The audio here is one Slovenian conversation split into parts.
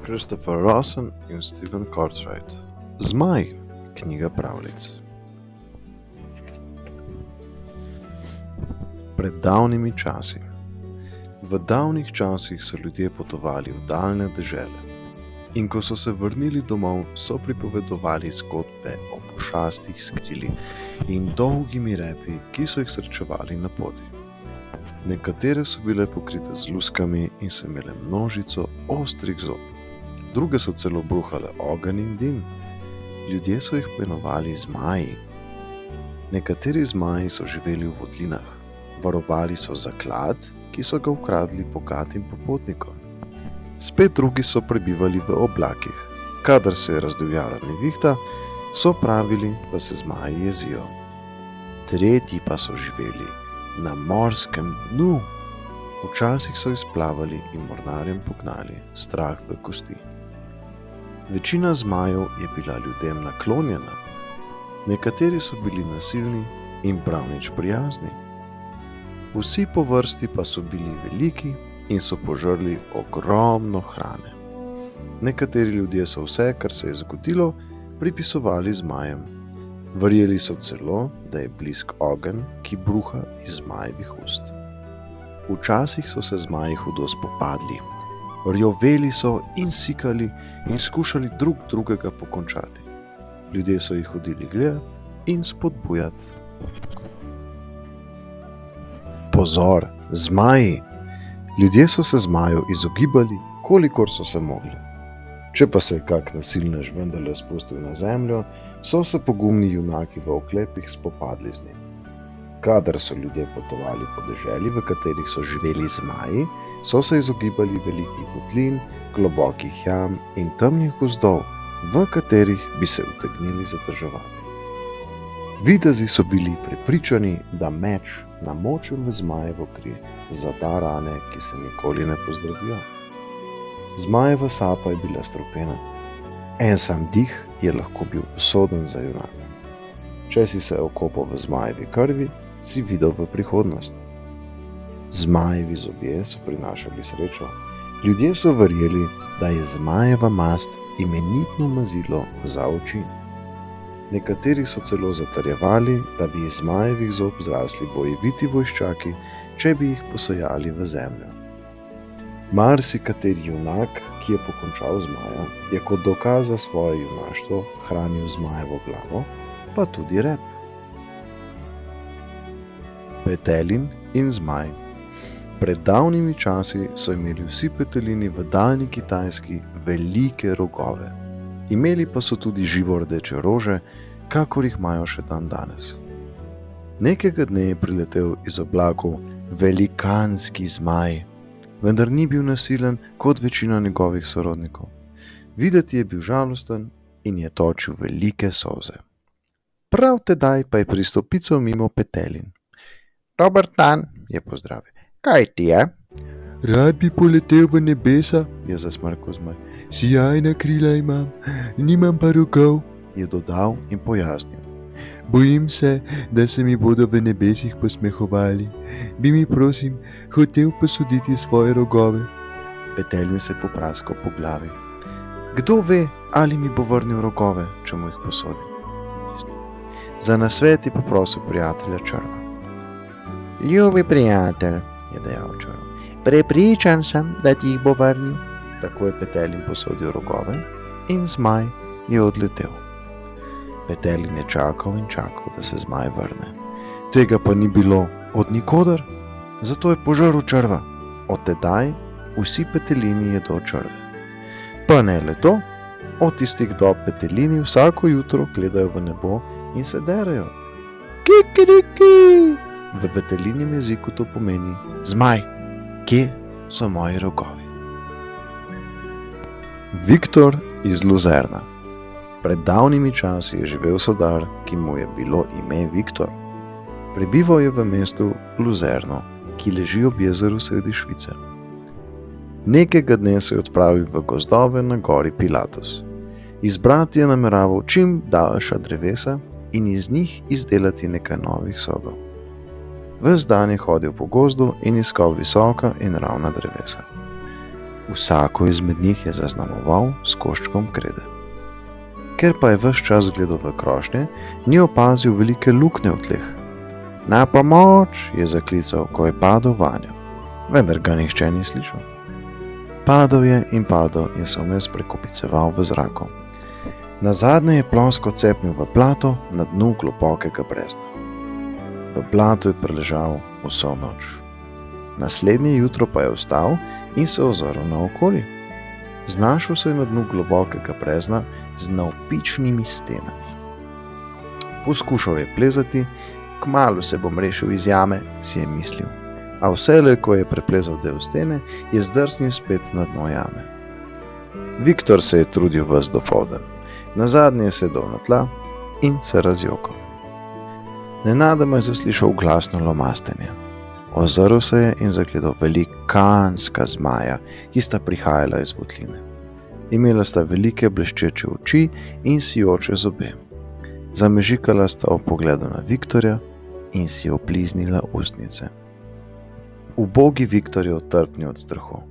Christopher Rawson in Stephen Cartwright. Zmaj, knjiga pravljic. Pred davnimi časi. V davnih časih so ljudje potovali v daljne dežele in ko so se vrnili domov, so pripovedovali zgodbe o pošastih s krili in dolgimi repi, ki so jih srečevali na poti. Nekatere so bile pokrite z luskami in so imele množico ostrih zob. Druge so celo bruhale ogenj in dim. Ljudje so jih poimenovali zmaji. Nekateri zmaji so živeli v votlinah, varovali so zaklad, ki so ga ukradli bogatim popotnikom. Spet drugi so prebivali v oblakih. Kadar se je razdivjala nevihta, so pravili, da se zmaji jezijo. Tretji pa so živeli na morskem dnu. Včasih so izplavali in mornarjem pognali strah v kosti. Večina zmajev je bila ljudem naklonjena. Nekateri so bili nasilni in prav nič prijazni. Vsi po vrsti pa so bili veliki in so požrli ogromno hrane. Nekateri ljudje so vse, kar se je zgodilo, pripisovali zmajem. Verjeli so celo, da je blisk ogenj, ki bruha iz zmajevih ust. Včasih so se zmaji hudo spopadli. Rjoveli so in sikali in skušali drug drugega pokončati. Ljudje so jih hodili gledati in spodbujati. Pozor, zmaji! Ljudje so se zmajev izogibali, kolikor so se mogli. Če pa se je kak nasilnež vendarle spustil na zemljo, so se pogumni junaki v oklepih spopadli z njim. Kadar so ljudje potovali po deželi, v katerih so živeli zmaji, so se izogibali velikih votlin, globokih jam in temnih gozdov, v katerih bi se utegnili zadrževati. Videzi so bili prepričani, da meč, namočen v zmajevo kri, zada rane, ki se nikoli ne pozdravijo. Zmajeva sapa je bila strupena. En sam dih je lahko bil usoden za junaka. Če si se okopal v zmajevi krvi, si videl v prihodnost. Zmajevi zobje so prinašali srečo. Ljudje so verjeli, da je zmajeva mast imenitno mazilo za oči. Nekateri so celo zatrjevali, da bi iz zmajevih zob zrasli bojeviti vojščaki, če bi jih posejali v zemljo. Marsikateri junak, ki je pokončal zmaja, je kot dokaz za svoje junaštvo hranil zmajevo glavo, pa tudi rep. Petelin in zmaj. Pred davnimi časi so imeli vsi petelini v daljni Kitajski velike rogove. Imeli pa so tudi živordeče rože, kakor jih imajo še dan danes. Nekega dne je priletel iz oblakov velikanski zmaj, vendar ni bil nasilen kot večina njegovih sorodnikov. Videti je bil žalosten in je točil velike solze. Prav tedaj pa je pristopical mimo Petelin. Dober dan, je pozdravil. Kaj ti je? Rad bi poletel v nebesa, je zasmrkal zmaj. Sijajna krila imam, nimam pa rogov, je dodal in pojasnil. Bojim se, da se mi bodo v nebesih posmehovali. Bi mi, prosim, hotel posoditi svoje rogove? Petelin se popraskal po glavi. Kdo ve, ali mi bo vrnil rogove, če mu jih posodim? Za nasvet je poprosil prijatelja črva. Ljubi prijatelj, je dejal črv, prepričan sem, da ti jih bo vrnil. Tako je Petelin posodil rogove in zmaj je odletel. Petelin je čakal in čakal, da se zmaj vrne. Tega pa ni bilo od nikoder, zato je požrl črva. Od tedaj vsi petelini jedo črve. Pa ne le to, od tistih dob petelini vsako jutro gledajo v nebo in se derajo. Kikiriki! V petelinjem jeziku to pomeni: zmaj, kje so moji rogovi? Viktor iz Luzerna. Pred davnimi časi je živel sodar, ki mu je bilo ime Viktor. Prebival je v mestu Luzerno, ki leži ob jezeru sredi Švice. Nekega dne se je odpravil v gozdove na gori Pilatus. Izbrati je nameraval čim daljša drevesa in iz njih izdelati nekaj novih sodov. Ves dan je hodil po gozdu in iskal visoka in ravna drevesa. Vsako izmed njih je zaznamoval s koščkom krede. Ker pa je ves čas gledal v krošnje, ni opazil velike luknje v tleh. Na pomoč, je zaklical, ko je padel vanjo, vendar ga nihče ni slišal. Padal je in se vmes prekopiceval v zraku. Nazadnje je plosko cepnil v blato na dnu globokega brezna. V blatu je preležal vso noč. Naslednje jutro pa je vstal in se ozrl naokoli. Znašel se je na dnu globokega brezna z navpičnimi stenami. Poskušal je plezati, kmalu se bom rešil iz jame, si je mislil, a vselej, ko je preplezal del stene, je zdrsnil spet na dno jame. Viktor se je trudil ves dopoldan. Nazadnje je sedel na tla in se razjokal. Nenadoma je zaslišal glasno lomastenje. Ozrl se je in zagledal velikanska zmaja, ki sta prihajala iz votline. Imela sta velike bleščeče oči in sijoče zobe. Zamežikala sta ob pogledu na Viktorja in si obliznila ustnice. Ubogi Viktor je otrpnil od strahu.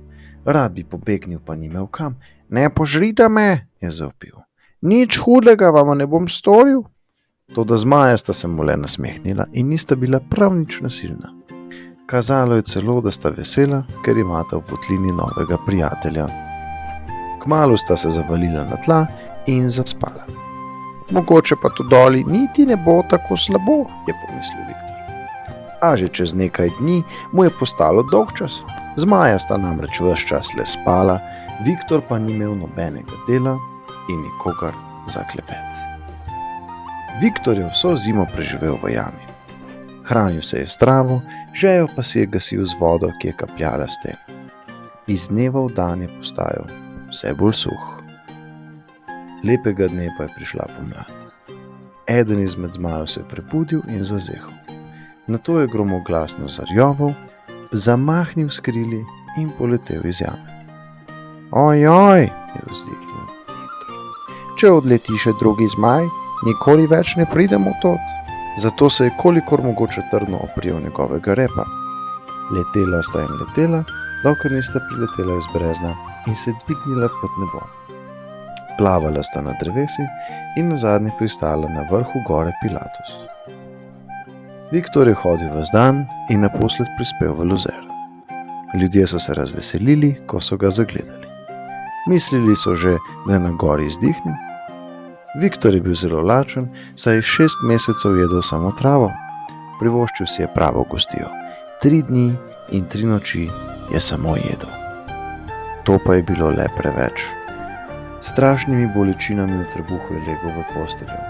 Rad bi pobegnil, pa ni imel kam. Ne požrite me, je zavpil. Nič hudega vam ne bom storil. Toda zmaja sta se mu le nasmehnila in nista bila prav nič nasilna. Kazalo je celo, da sta vesela, ker imata v votlini novega prijatelja. Kmalu sta se zavalila na tla in zaspala. Mogoče pa tu doli niti ne bo tako slabo, je pomislil Viktor. A že čez nekaj dni mu je postalo dolgčas. Zmaja sta namreč ves čas le spala, Viktor pa ni imel nobenega dela in nikogar za klepet. Viktor je vso zimo preživel v jami. Hranil se je s travo, žejo pa si je gasil z vodo, ki je kapljala sten. Iz dneva v dan je postajal vse bolj suh. Lepega dne pa je prišla pomlad. Eden izmed zmajev se je prebudil in zazehal. Nato je gromoglasno zarjoval, zamahnil s krili in poletel iz jame. Ojoj, je vzdihnil Viktor. Če odleti še drugi zmaj, nikoli več ne pridemo tod. Zato se je kolikor mogoče trdno oprijel njegovega repa. Letela sta in letela, dokler nista priletela iz brezna in se dvignila pod nebo. Plavala sta na drevesi in nazadnje pristala na vrhu gore Pilatus. Viktor je hodil ves dan in naposled prispel v Luzer. Ljudje so se razveselili, ko so ga zagledali. Mislili so že, da je na gori izdihnil. Viktor je bil zelo lačen, saj je 6 mesecev jedel samo travo. Privoščil si je pravo gostijo. 3 dni in 3 noči je samo jedel. To pa je bilo le preveč. Strašnimi bolečinami v trebuhu je legel v posteljo.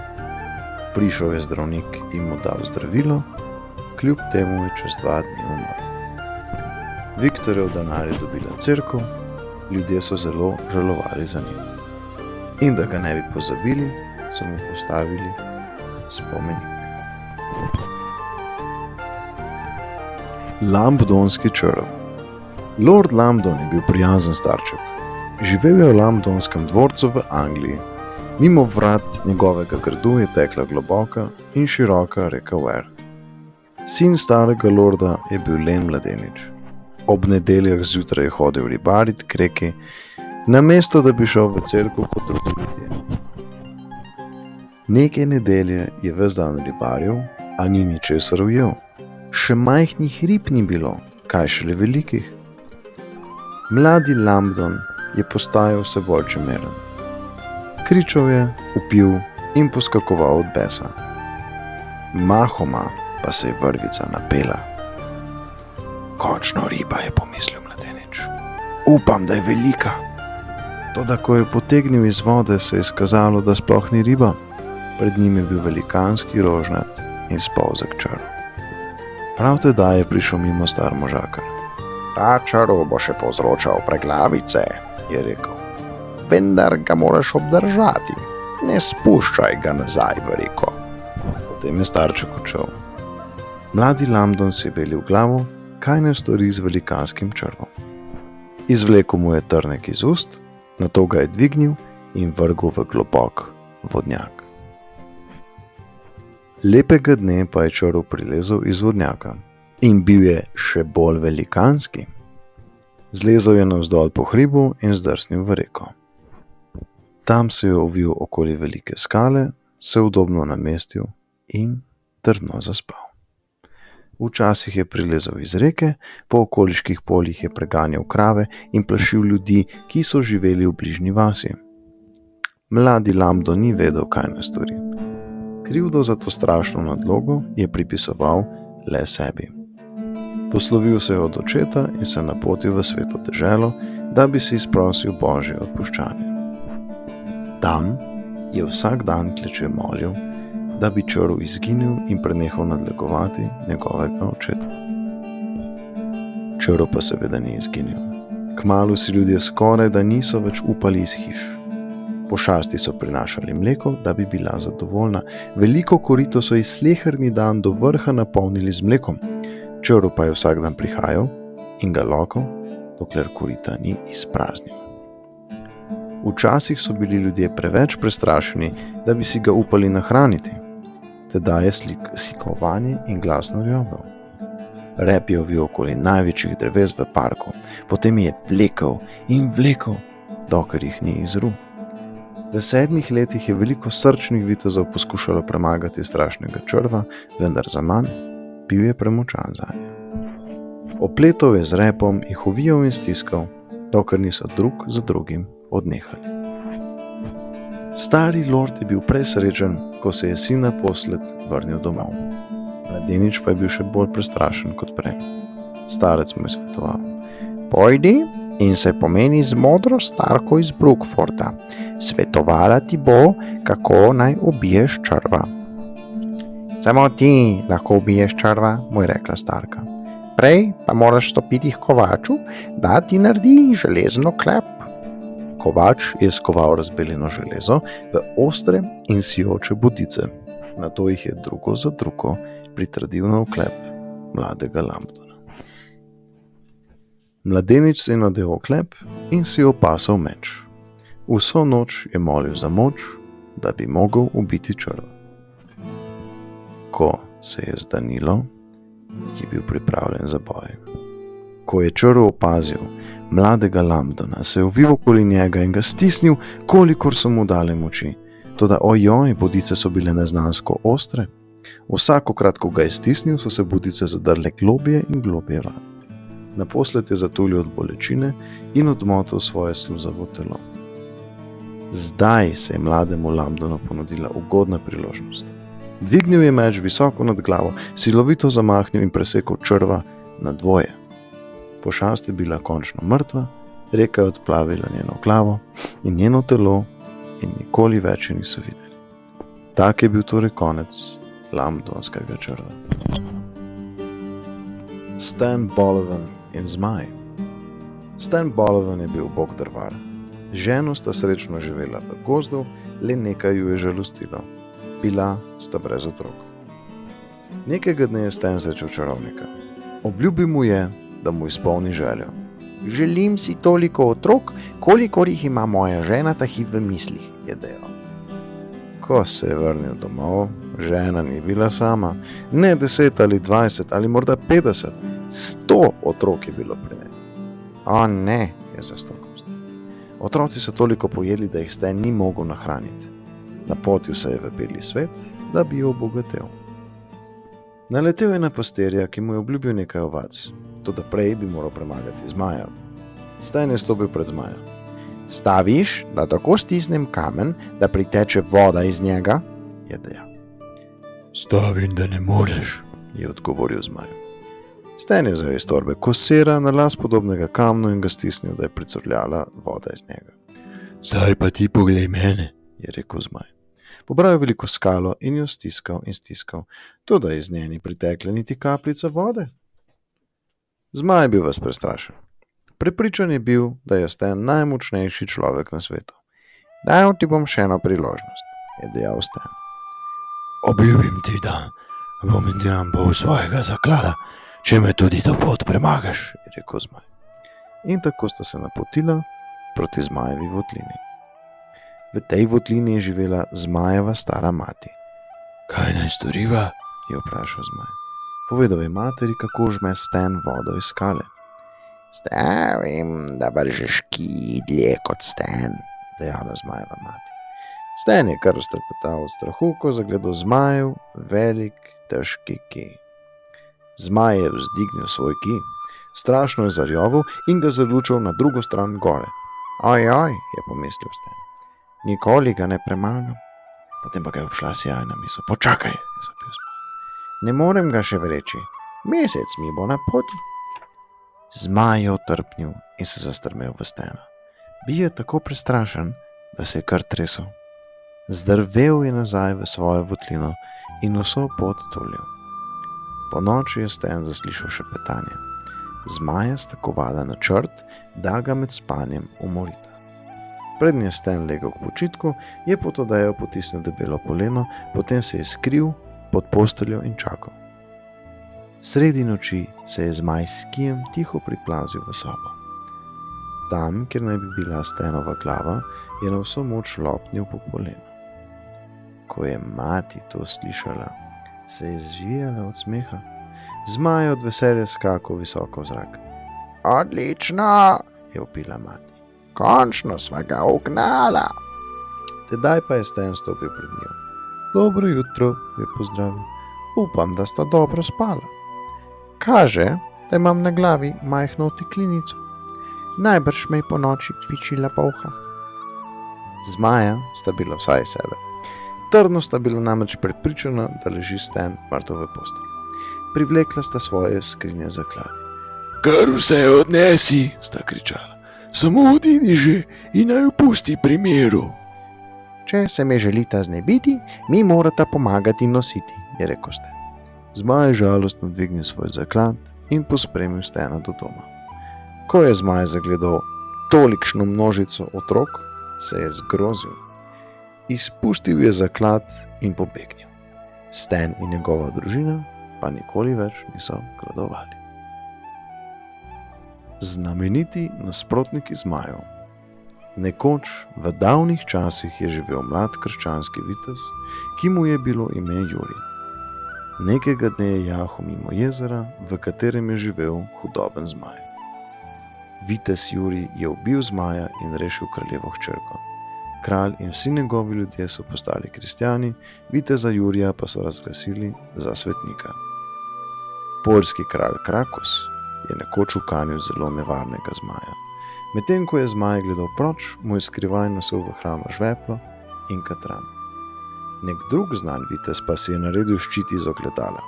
Prišel je zdravnik in mu dal zdravilo, kljub temu je čez 2 dni umrl. Viktorjev denar je dobila cerkev, ljudje so zelo žalovali za njim. In da ga ne bi pozabili, so mu postavili spomenik. Lambdonski črv. Lord Lambdon je bil prijazen starček. Živel je v Lambdonskem dvorcu v Angliji. Mimo vrat njegovega gradu je tekla globoka in široka reka Wear. Sin starega lorda je bil len mladenič. Ob nedeljah zjutraj je hodil ribarit k reki, namesto da bi šel v cerkev kot drugi ljudje. Neke nedelje je ves dan ribaril, a ni ničesar ujel. Še majhnih rib ni bilo, kaj šele velikih. Mladi Lambdon je postajal vse bolj čemeren. Kričal je, vpil in poskakoval od besa. Mahoma pa se je vrvica napela. Končno riba, je pomislil mladenič. Upam, da je velika. Toda ko je potegnil iz vode, se je izkazalo, da sploh ni riba. Pred njim je bil velikanski rožnat in spolzek črv. Prav tedaj je prišel mimo star možakar. Ta črv bo še povzročal preglavice, je rekel. Vendar ga moraš obdržati, ne spuščaj ga nazaj v reko. Potem je starček odšel. Mladi Lambdon si je belil glavo, kaj ne stori z velikanskim črvom. Izvlekel mu je trnek iz ust, nato ga je dvignil in vrgel v globok vodnjak. Lepega dne pa je črv prilezel iz vodnjaka in bil je še bolj velikanski. Zlezel je navzdol po hribu in zdrsnil v reko. Tam se je ovil okoli velike skale, se udobno namestil in trdno zaspal. Včasih je prilezel iz reke, po okoliških poljih je preganjal krave in plašil ljudi, ki so živeli v bližnji vasi. Mladi Lambdo ni vedel, kaj naj stori. Krivdo za to strašno nadlogo je pripisoval le sebi. Poslovil se je od očeta in se napotil v sveto deželo, da bi si izprosil Božje odpuščanje. Tam je vsak dan kleče molil, da bi črv izginil in prenehal nadlegovati njegovega očeta. Črv pa seveda ni izginil. Kmalu si ljudje skoraj da niso več upali iz hiš. Pošasti so prinašali mleko, da bi bila zadovoljna. Veliko korito so iz sleherni dan do vrha napolnili z mlekom. Črv pa je vsak dan prihajal in ga lokal, dokler korita ni izpraznil. Včasih so bili ljudje preveč prestrašeni, da bi si ga upali nahraniti. Tedaj je sikovanje in glasno rjovel. Rep je ovil okoli največjih dreves v parku, potem je vlekel in vlekel, dokler jih ni izrul. V 7 letih je veliko srčnih vitezov poskušalo premagati strašnega črva, vendar zaman, bil je premočan zanje. Opletal je z repom, jih ovijal in stiskal, dokler niso drug za drugim odnehali. Stari lord je bil presrečen, ko se je sin naposled vrnil domov. Mladenič pa je bil še bolj prestrašen kot prej. Starec mu je svetoval: Pojdi in se pomeni z modro starko iz Brookforda. Svetovala ti bo, kako naj ubiješ črva. Samo ti lahko ubiješ črva, mu je rekla starka. Prej pa moraš stopiti k kovaču, da ti naredi železno klep. Kovač je skoval razbeljeno železo v ostre in sijoče bodice. Nato jih je drugo za drugo pritrdil na oklep mladega Lambdona. Mladenič se je nadel oklep in si opasal meč. Vso noč je molil za moč, da bi mogel ubiti črva. Ko se je zdanilo, je bil pripravljen za boj. Ko je črv opazil mladega Lambdona, se je ovil okoli njega in ga stisnil, kolikor so mu dale moči. Toda ojoj, bodice so bile neznansko ostre. Vsakokrat, ko ga je stisnil, so se bodice zadrle globje in globje van. Naposled je zatulil od bolečine in odmotal svoje sluzavo telo. Zdaj se je mlademu Lambdonu ponudila ugodna priložnost. Dvignil je meč visoko nad glavo, silovito zamahnil in presekal črva na dvoje. Pošast je bila končno mrtva, reka je odplavila njeno glavo in njeno telo in nikoli več je niso videli. Tak je bil torej konec lambdonskega črva. Stan Bolovan in zmaj. Stan Bolovan je bil bog drvar. Ženo sta srečno živela v gozdu, le nekaj ju je žalostilo. Bila sta brez otrok. Nekega dne je Stan srečal čarovnika. Obljubil mu je, da mu izpolni željo. Želim si toliko otrok, kolikor jih ima moja žena ta hip v mislih, je dejal. Ko se je vrnil domov, žena ni bila sama. Ne 10 ali 20 ali morda 50, 100 otrok je bilo pri njej. O ne, je zastokal. Otroci so toliko pojedli, da jih Stan ni mogel nahraniti. Napotil se je v beli svet, da bi jo obogatel. Naletel je na pastirja, ki mu je obljubil nekaj ovac, toda prej bi moral premagati zmaja. Stan je stopil pred zmaja. Staviš, da tako stisnem kamen, da priteče voda iz njega, je dejal. Stavim, da ne moreš, je odgovoril zmaj. Stan je vzel iz torbe kosera na las podobnega kamnu in ga stisnil, da je pricurljala voda iz njega. Zdaj pa ti poglej mene, je rekel zmaj. Pobral je veliko skalo in jo stiskal in stiskal, toda iz nje ni pritekla niti kapljica vode. Zmaj je bil ves prestrašen. Prepričan je bil, da je Stan najmočnejši človek na svetu. Dal ti bom še eno priložnost, je dejal Stan. Obljubim ti, da bom indijan pol svojega zaklada, če me tudi to pot premagaš, je rekel zmaj. In tako sta se napotila proti zmajevi votlini. V tej votlini je živela zmajeva stara mati. Kaj naj storiva? Je vprašal zmaj. Povedal je materi, kako žme Stan vodo iz skale. Stavim, da vržeš ki dlje kot Stan, dejala zmajeva mati. Stan je kar ustrapetal od strahu, ko zagledal zmajev velik, težki kij. Zmaj je vzdignil svoj kij, strašno je zarjoval in ga zalučal na drugo stran gore. Ojoj, je pomislil Stan, nikoli ga ne premagam. Potem pa ga je obšla sjajna misel. Počakaj, je zapel zmaj. Ne morem ga še vreči, mesec mi bo na poti. Zmaj je otrpnil in se zastrmel v Stana. Bil je tako prestrašen, da se je kar tresel. Zdrvel je nazaj v svojo votlino in vso pot tulil. Po noči je Stan zaslišal šepetanje. Zmaja sta kovala načrt, da ga med spanjem umorita. Prednji je Stan legel k počitku, je pod odejo potisnil debelo poleno, potem se je skril pod posteljo in čakal. Sredi noči se je zmaj s kijem tiho priplazil v sobo. Tam, kjer naj bi bila Stanova glava, je na vso moč lopnil po polenu. Ko je mati to slišala, se je zvijala od smeha. Zmaj je od veselja skakal visoko v zrak. Odlično, je vpila mati. Končno sva ga ugnala. Tedaj pa je Stan stopil pred njo. Dobro jutro, je pozdravil. Upam, da sta dobro spala. Kaže, da imam na glavi majhno oteklinico. Najbrž me je po noči pičila polha. Zmaja sta bila vsaj sebe. Trdno sta bila namreč prepričana, da leži Stan mrtev v postelji. Privlekla sta svoje skrinje zakladi. Kar vse odnesi, sta kričala. Samo odidi že in naj jo pusti pri miru. Če se me želita znebiti, mi morata pomagati nositi, je rekel Stan. Zmaj žalostno dvignil svoj zaklad in pospremil Stana do doma. Ko je zmaj zagledal tolikšno množico otrok, se je zgrozil. Izpustil je zaklad in pobegnil. Stan in njegova družina pa nikoli več niso gladovali. Znameniti nasprotniki zmajev. Nekoč v davnih časih je živel mlad krščanski vitez, ki mu je bilo ime Jurij. Nekega dne je jahal mimo jezera, v katerem je živel hudoben zmaj. Vitez Jurij je ubil zmaja in rešil kraljevo hčerko. Kralj in vsi njegovi ljudje so postali kristjani, viteza Jurija pa so razglasili za svetnika. Poljski kralj Krakos je nekoč ukanil zelo nevarnega zmaja. Medtem ko je zmaj gledal proč, mu je skrivaj nosil v hrano žveplo in katran. Nek drug znan vitez pa si je naredil ščit iz ogledala.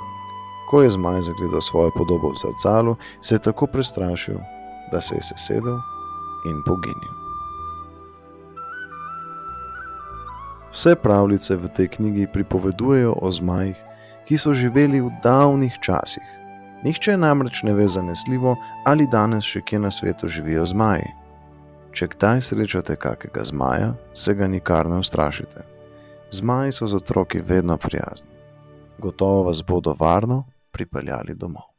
Ko je zmaj zagledal svojo podobo v zrcalu, se je tako prestrašil, da se je sesedel in poginil. Vse pravljice v tej knjigi pripovedujejo o zmajih, ki so živeli v davnih časih. Nihče namreč ne ve zanesljivo, ali danes še kje na svetu živijo zmaji. Če kdaj srečate kakega zmaja, se ga nikar ne ustrašite. Zmaji so z otroki vedno prijazni. Gotovo vas bodo varno pripeljali domov.